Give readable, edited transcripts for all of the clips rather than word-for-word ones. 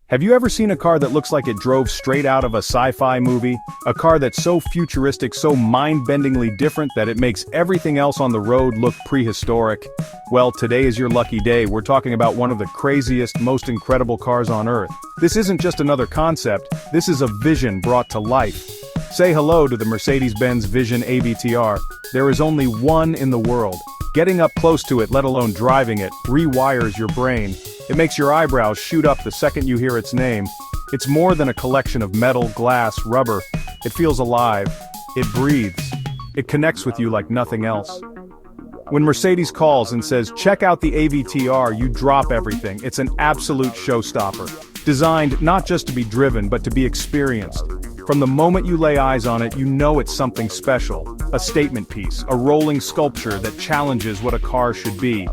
Have you ever seen a car that looks like it drove straight out of a sci-fi movie? A car that's so futuristic, so mind-bendingly different that it makes everything else on the road look prehistoric? Well, today is your lucky day. We're talking about one of the craziest, most incredible cars on Earth. This isn't just another concept, this is a vision brought to life. Say hello to the Mercedes-Benz Vision AVTR. There is only one in the world. Getting up close to it, let alone driving it, rewires your brain. It makes your eyebrows shoot up the second you hear its name. It's more than a collection of metal, glass, rubber. It feels alive. It breathes. It connects with you like nothing else. When Mercedes calls and says, "Check out the AVTR," you drop everything. It's an absolute showstopper. Designed not just to be driven, but to be experienced. From the moment you lay eyes on it, you know it's something special. A statement piece, a rolling sculpture that challenges what a car should be.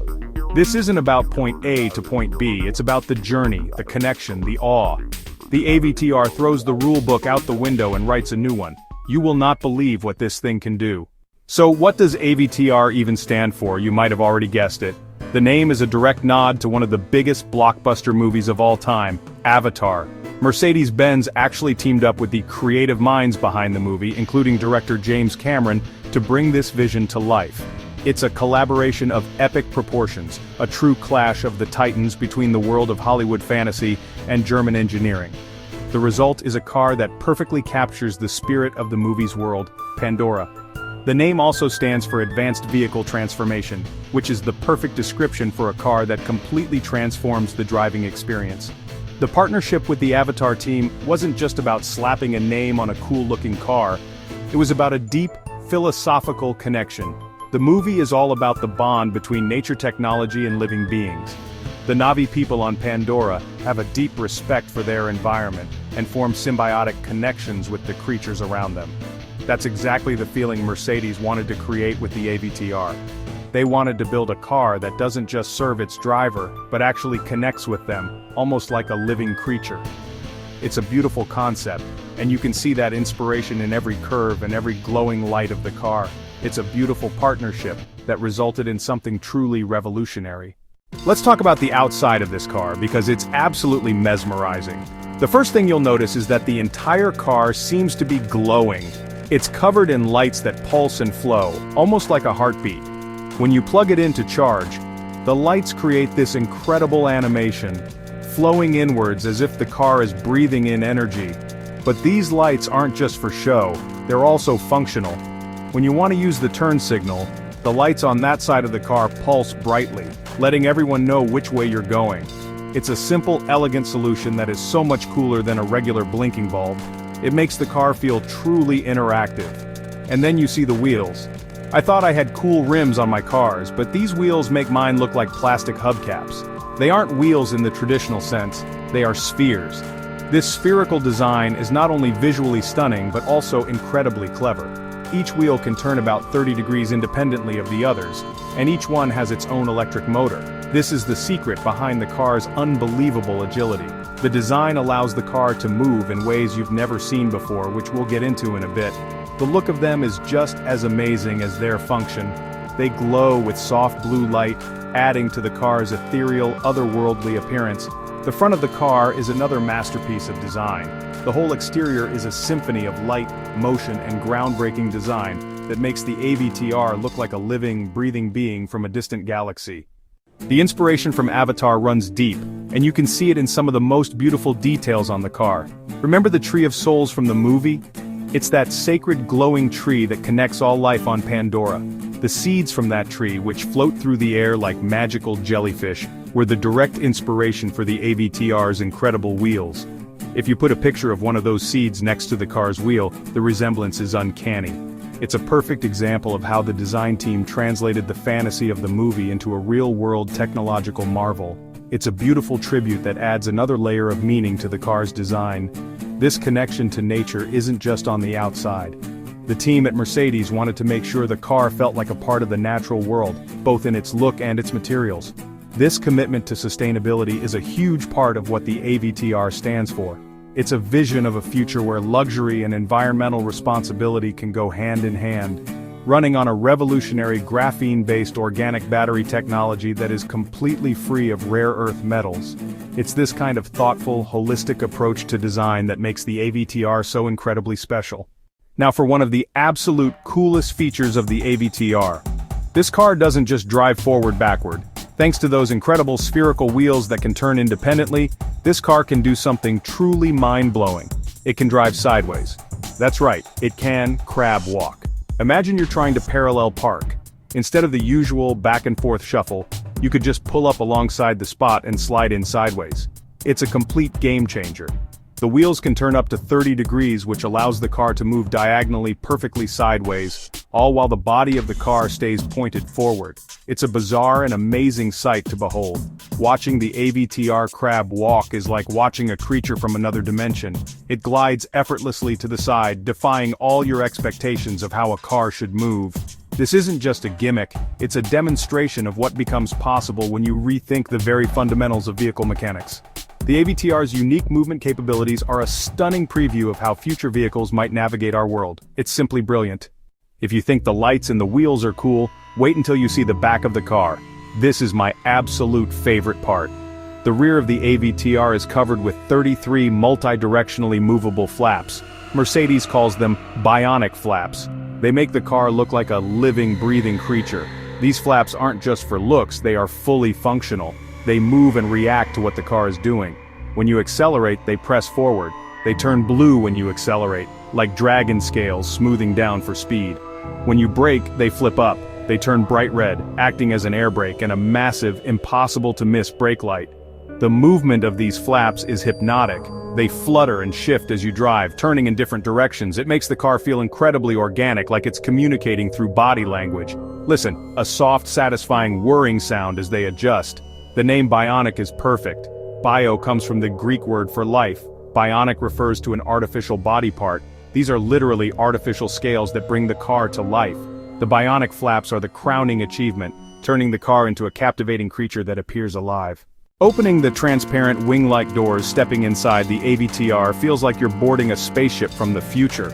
This isn't about point A to point B, it's about the journey, the connection, the awe. The AVTR throws the rule book out the window and writes a new one. You will not believe what this thing can do. So what does AVTR even stand for? You might have already guessed it. The name is a direct nod to one of the biggest blockbuster movies of all time, Avatar. Mercedes-Benz actually teamed up with the creative minds behind the movie, including director James Cameron, to bring this vision to life. It's a collaboration of epic proportions, a true clash of the titans between the world of Hollywood fantasy and German engineering. The result is a car that perfectly captures the spirit of the movie's world, Pandora. The name also stands for Advanced Vehicle Transformation, which is the perfect description for a car that completely transforms the driving experience. The partnership with the Avatar team wasn't just about slapping a name on a cool-looking car, it was about a deep, philosophical connection. The movie is all about the bond between nature technology and living beings. The Na'vi people on Pandora have a deep respect for their environment and form symbiotic connections with the creatures around them. That's exactly the feeling Mercedes wanted to create with the AVTR. They wanted to build a car that doesn't just serve its driver, but actually connects with them, almost like a living creature. It's a beautiful concept, and you can see that inspiration in every curve and every glowing light of the car. It's a beautiful partnership that resulted in something truly revolutionary. Let's talk about the outside of this car, because it's absolutely mesmerizing. The first thing you'll notice is that the entire car seems to be glowing. It's covered in lights that pulse and flow, almost like a heartbeat. When you plug it in to charge, the lights create this incredible animation, flowing inwards as if the car is breathing in energy. But these lights aren't just for show, they're also functional. When you want to use the turn signal, the lights on that side of the car pulse brightly, letting everyone know which way you're going. It's a simple, elegant solution that is so much cooler than a regular blinking bulb. It makes the car feel truly interactive. And then you see the wheels. I thought I had cool rims on my cars, but these wheels make mine look like plastic hubcaps. They aren't wheels in the traditional sense, they are spheres. This spherical design is not only visually stunning but also incredibly clever. Each wheel can turn about 30 degrees independently of the others, and each one has its own electric motor. This is the secret behind the car's unbelievable agility. The design allows the car to move in ways you've never seen before, which we'll get into in a bit. The look of them is just as amazing as their function. They glow with soft blue light, adding to the car's ethereal, otherworldly appearance. The front of the car is another masterpiece of design. The whole exterior is a symphony of light, motion, and groundbreaking design that makes the AVTR look like a living, breathing being from a distant galaxy. The inspiration from Avatar runs deep, and you can see it in some of the most beautiful details on the car. Remember the Tree of Souls from the movie? It's that sacred glowing tree that connects all life on Pandora. The seeds from that tree, which float through the air like magical jellyfish, were the direct inspiration for the AVTR's incredible wheels. If you put a picture of one of those seeds next to the car's wheel, the resemblance is uncanny. It's a perfect example of how the design team translated the fantasy of the movie into a real-world technological marvel. It's a beautiful tribute that adds another layer of meaning to the car's design. This connection to nature isn't just on the outside. The team at Mercedes wanted to make sure the car felt like a part of the natural world, both in its look and its materials. This commitment to sustainability is a huge part of what the AVTR stands for. It's a vision of a future where luxury and environmental responsibility can go hand in hand. running on a revolutionary graphene-based organic battery technology that is completely free of rare earth metals. It's this kind of thoughtful, holistic approach to design that makes the AVTR so incredibly special. Now for one of the absolute coolest features of the AVTR. This car doesn't just drive backward. Thanks to those incredible spherical wheels that can turn independently, this car can do something truly mind-blowing. It can drive sideways. That's right, it can crab walk. Imagine you're trying to parallel park. Instead of the usual back and forth shuffle, you could just pull up alongside the spot and slide in sideways. It's a complete game changer. The wheels can turn up to 30 degrees, which allows the car to move diagonally perfectly sideways, all while the body of the car stays pointed forward. It's a bizarre and amazing sight to behold. Watching the AVTR crab walk is like watching a creature from another dimension. It glides effortlessly to the side, defying all your expectations of how a car should move. This isn't just a gimmick, it's a demonstration of what becomes possible when you rethink the very fundamentals of vehicle mechanics. The AVTR's unique movement capabilities are a stunning preview of how future vehicles might navigate our world. It's simply brilliant. If you think the lights and the wheels are cool, wait until you see the back of the car. This is my absolute favorite part. The rear of the AVTR is covered with 33 multi-directionally movable flaps. Mercedes calls them bionic flaps. They make the car look like a living, breathing creature. These flaps aren't just for looks, they are fully functional. They move and react to what the car is doing. When you accelerate, they press forward. They turn blue when you accelerate, like dragon scales smoothing down for speed. When you brake, they flip up. They turn bright red, acting as an air brake and a massive, impossible-to-miss brake light. The movement of these flaps is hypnotic. They flutter and shift as you drive, turning in different directions. It makes the car feel incredibly organic, like it's communicating through body language. Listen, a soft, satisfying whirring sound as they adjust. The name bionic is perfect. Bio comes from the Greek word for life. Bionic refers to an artificial body part. These are literally artificial scales that bring the car to life. The bionic flaps are the crowning achievement, turning the car into a captivating creature that appears alive. Opening the transparent wing-like doors, stepping inside the AVTR feels like you're boarding a spaceship from the future.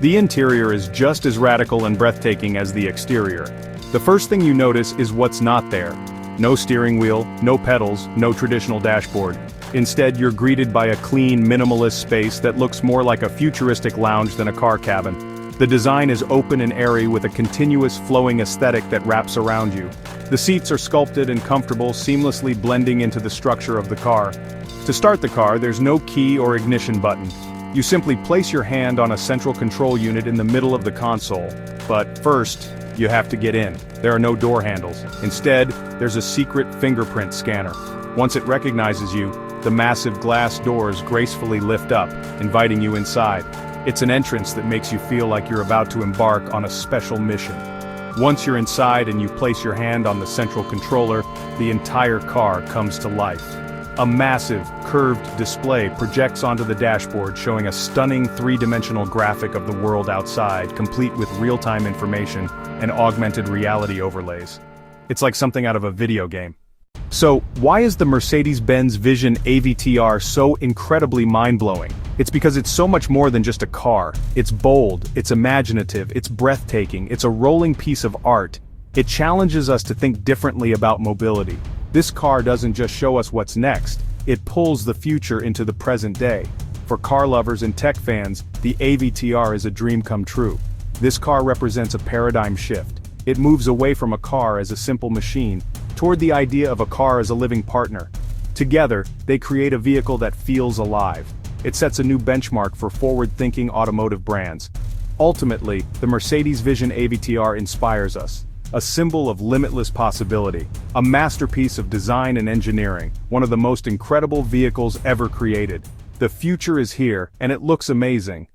The interior is just as radical and breathtaking as the exterior. The first thing you notice is what's not there. No steering wheel, no pedals, no traditional dashboard. Instead, you're greeted by a clean, minimalist space that looks more like a futuristic lounge than a car cabin. The design is open and airy with a continuous flowing aesthetic that wraps around you. The seats are sculpted and comfortable, seamlessly blending into the structure of the car. To start the car, there's no key or ignition button. You simply place your hand on a central control unit in the middle of the console. But first, you have to get in. There are no door handles. Instead, there's a secret fingerprint scanner. Once it recognizes you, the massive glass doors gracefully lift up, inviting you inside. It's an entrance that makes you feel like you're about to embark on a special mission. Once you're inside and you place your hand on the central controller, the entire car comes to life. A massive, curved display projects onto the dashboard, showing a stunning three-dimensional graphic of the world outside, complete with real-time information and augmented reality overlays. It's like something out of a video game. So, why is the Mercedes-Benz Vision AVTR so incredibly mind-blowing? It's because it's so much more than just a car. It's bold, it's imaginative, it's breathtaking, it's a rolling piece of art. It challenges us to think differently about mobility. This car doesn't just show us what's next, it pulls the future into the present day. For car lovers and tech fans, the AVTR is a dream come true. This car represents a paradigm shift. It moves away from a car as a simple machine, toward the idea of a car as a living partner. Together, they create a vehicle that feels alive. It sets a new benchmark for forward-thinking automotive brands. Ultimately, the Mercedes Vision AVTR inspires us. A symbol of limitless possibility, a masterpiece of design and engineering, one of the most incredible vehicles ever created. The future is here, and it looks amazing.